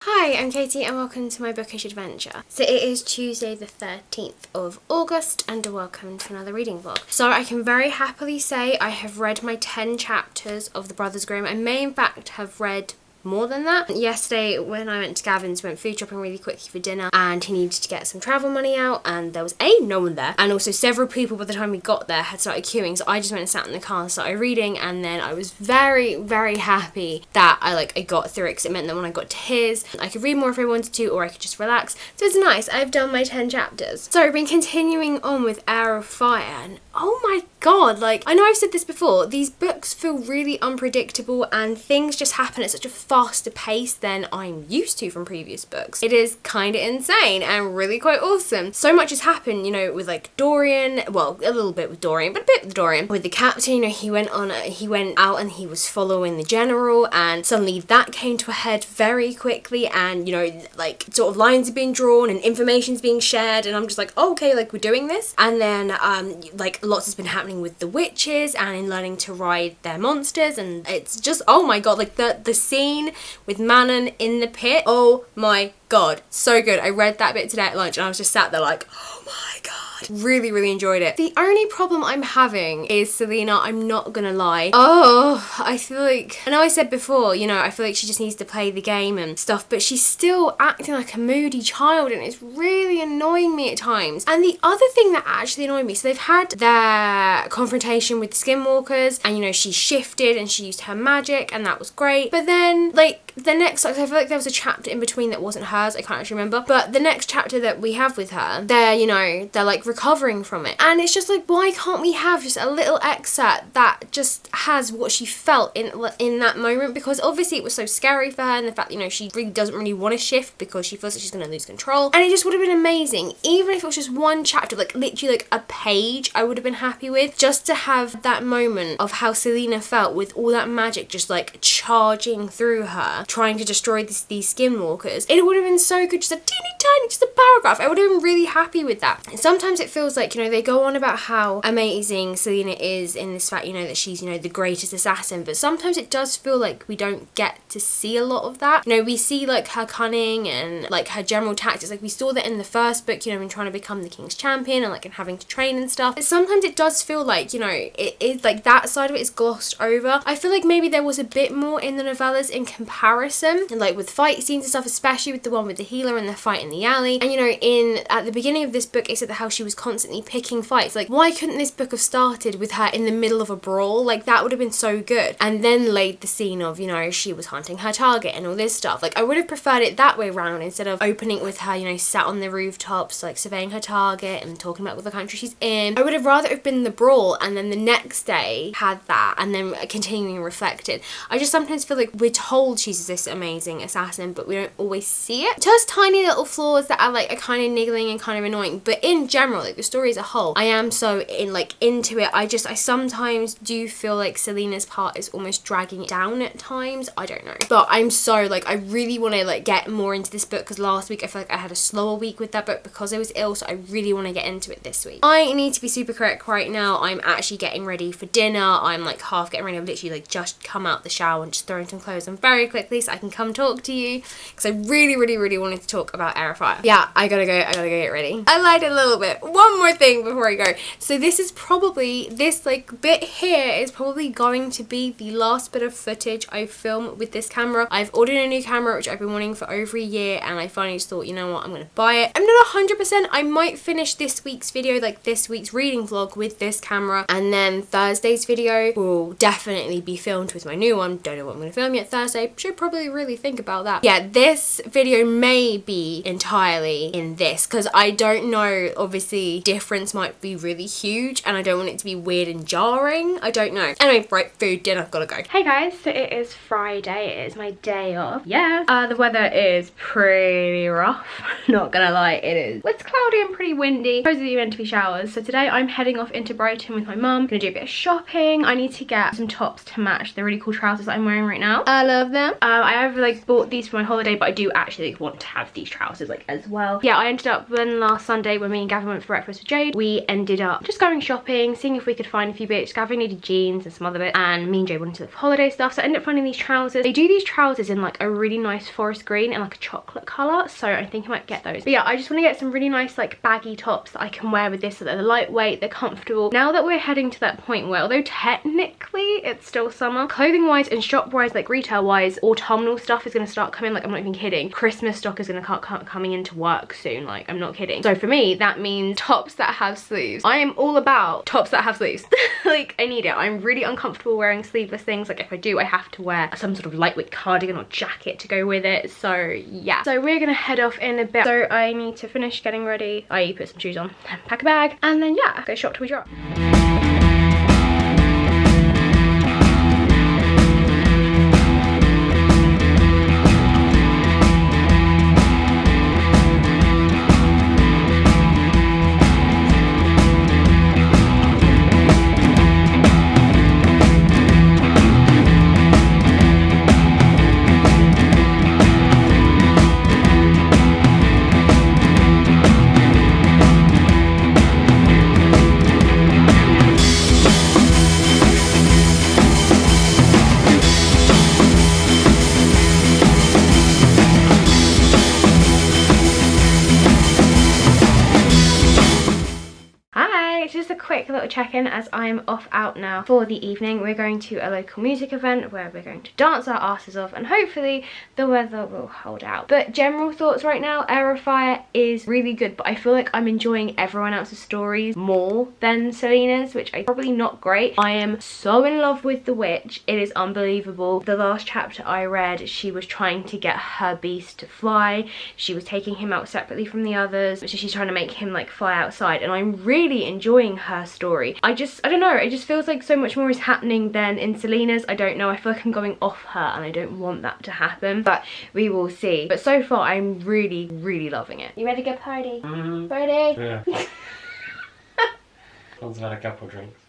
Hi, I'm Katie and welcome to my bookish adventure. So it is Tuesday the 13th of August and welcome to another reading vlog. So I can very happily say I have read my 10 chapters of The Brothers Grimm. I may in fact have read more than that. Yesterday when I went to Gavin's, went food shopping really quickly for dinner and he needed to get some travel money out and there was no one there, and also several people by the time we got there had started queuing, so I just went and sat in the car and started reading, and then I was very happy that I got through it because it meant that when I got to his I could read more if I wanted to, or I could just relax. So it's nice. I've done my 10 chapters. So I've been continuing on with Heir of Fire, and oh my god, I know I've said this before, these books feel really unpredictable and things just happen at such a faster pace than I'm used to from previous books. It is kind of insane and really quite awesome. So much has happened, with Dorian, well, a little bit with Dorian, but a bit with Dorian. With the captain, he went out and he was following the general, and suddenly that came to a head very quickly, and sort of lines are being drawn and information's being shared, and I'm just like, oh, okay, we're doing this. And then lots has been happening with the witches and in learning to ride their monsters, and it's just, oh my god, the scene with Manon in the pit, oh my god, so good. I read that bit today at lunch and I was just sat there oh my god. Really enjoyed it. The only problem I'm having is Selena, I'm not gonna lie. Oh, I feel I know I said before, I feel she just needs to play the game and stuff, but she's still acting like a moody child and it's really annoying me at times. And the other thing that actually annoyed me, so they've had their confrontation with the skinwalkers and she shifted and she used her magic and that was great, but then the next, I feel there was a chapter in between that wasn't hers, I can't actually remember, but the next chapter that we have with her, they're recovering from it, and it's just why can't we have just a little excerpt that just has what she felt in that moment, because obviously it was so scary for her, and the fact she really doesn't really want to shift because she feels like she's going to lose control, and it just would have been amazing, even if it was just one chapter, literally a page, I would have been happy with, just to have that moment of how Selena felt with all that magic just charging through her, trying to destroy these skinwalkers. It would have been so good, just a teeny tiny, just a paragraph. I would have been really happy with that. And sometimes it feels they go on about how amazing Selena is in this fact, that she's, the greatest assassin, but sometimes it does feel we don't get to see a lot of that. We see her cunning and her general tactics. We saw that in the first book, in trying to become the king's champion and and having to train and stuff. But sometimes it does feel it is that side of it is glossed over. I feel maybe there was a bit more in the novellas in comparison, and with fight scenes and stuff, especially with the one with the healer and the fight in the alley. And at the beginning of this book, it said that how she was constantly picking fights. Why couldn't this book have started with her in the middle of a brawl? That would have been so good, and then laid the scene of she was hunting her target and all this stuff. I would have preferred it that way around, instead of opening it with her sat on the rooftops surveying her target and talking about what the country she's in. I would have rather have been the brawl and then the next day had that and then continuing reflected. I just sometimes feel we're told she's this amazing assassin, but we don't always see it. Just tiny little flaws that are kind of niggling and kind of annoying, but in general, the story as a whole, I am so into it. I sometimes do feel Selena's part is almost dragging it down at times. I don't know, but I'm so I really want to get more into this book, because last week I feel I had a slower week with that book because I was ill, so I really want to get into it this week. I need to be super correct right now. I'm actually getting ready for dinner. I'm half getting ready. I've literally just come out the shower and just throwing some clothes on very quickly so I can come talk to you, because I really wanted to talk about Heir of Fire. Yeah, I gotta go get ready. I lied a little bit. One more thing before I go. So this is probably, this bit here is probably going to be the last bit of footage I film with this camera. I've ordered a new camera, which I've been wanting for over a year, and I finally just thought, you know what, I'm gonna buy it. I'm not 100%. I might finish this week's video, this week's reading vlog, with this camera, and then Thursday's video will definitely be filmed with my new one. Don't know what I'm gonna film yet Thursday. Should probably really think about that. Yeah, this video may be entirely in this, because I don't know, obviously difference might be really huge and I don't want it to be weird and jarring. I don't know. Anyway, right, food, dinner, gotta go. Hey guys, so it is Friday. It is my day off. Yeah, the weather is pretty rough. Not gonna lie, it's cloudy and pretty windy. Supposedly meant to be showers. So today I'm heading off into Brighton with my mum. Gonna do a bit of shopping. I need to get some tops to match the really cool trousers that I'm wearing right now. I love them. I have like bought these for my holiday, but I do actually want to have these trousers like as well. Yeah, I ended up when last Sunday when me and Gavin went for breakfast with Jade, we ended up just going shopping, seeing if we could find a few bits. Gavin needed jeans and some other bits, and me and Jade wanted to look for holiday stuff, so I ended up finding these trousers. They do these trousers in like a really nice forest green and like a chocolate colour, so I think I might get those. But yeah, I just want to get some really nice like baggy tops that I can wear with this, so that they're lightweight, they're comfortable. Now that we're heading to that point where, although technically it's still summer, clothing wise and shop wise, like retail wise, autumnal stuff is going to start coming. Like, I'm not even kidding. Christmas stock is going to start coming into work soon. Like, I'm not kidding. So for me, that means tops that have sleeves. I am all about tops that have sleeves. Like, I need it. I'm really uncomfortable wearing sleeveless things. Like, if I do, I have to wear some sort of lightweight cardigan or jacket to go with it. So yeah, so we're gonna head off in a bit. So I need to finish getting ready, i.e. put some shoes on, pack a bag, and then yeah, go shop till we drop. Just a quick little check-in as I'm off out now for the evening. We're going to a local music event where we're going to dance our asses off, and hopefully the weather will hold out. But general thoughts right now, Heir is really good, but I feel like I'm enjoying everyone else's stories more than Selena's, which is probably not great. I am so in love with the witch. It is unbelievable. The last chapter I read, she was trying to get her beast to fly. She was taking him out separately from the others, so she's trying to make him like fly outside, and I'm really enjoying her story. I don't know, it just feels like so much more is happening than in Selena's. I don't know, I feel like I'm going off her and I don't want that to happen, but we will see. But so far I'm really loving it. You ready to go party? Party? Yeah. Once I've had a couple drinks.